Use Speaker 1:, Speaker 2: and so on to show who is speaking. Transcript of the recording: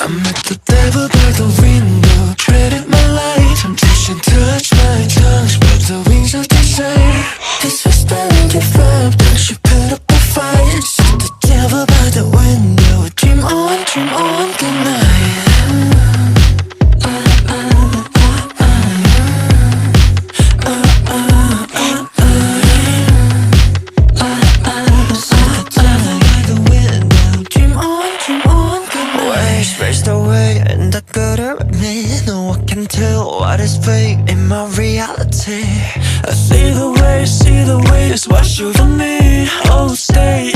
Speaker 1: met the devil by the window, treaded my life until she touched my tongue, spread the wings of desire. His whisper and give up, then she put up a fight. Set the devil by the window, dream on, good night. Raced away in the gutter with me. No one can tell what is fake in my reality. I see the way, just watch you for me. Oh, stay.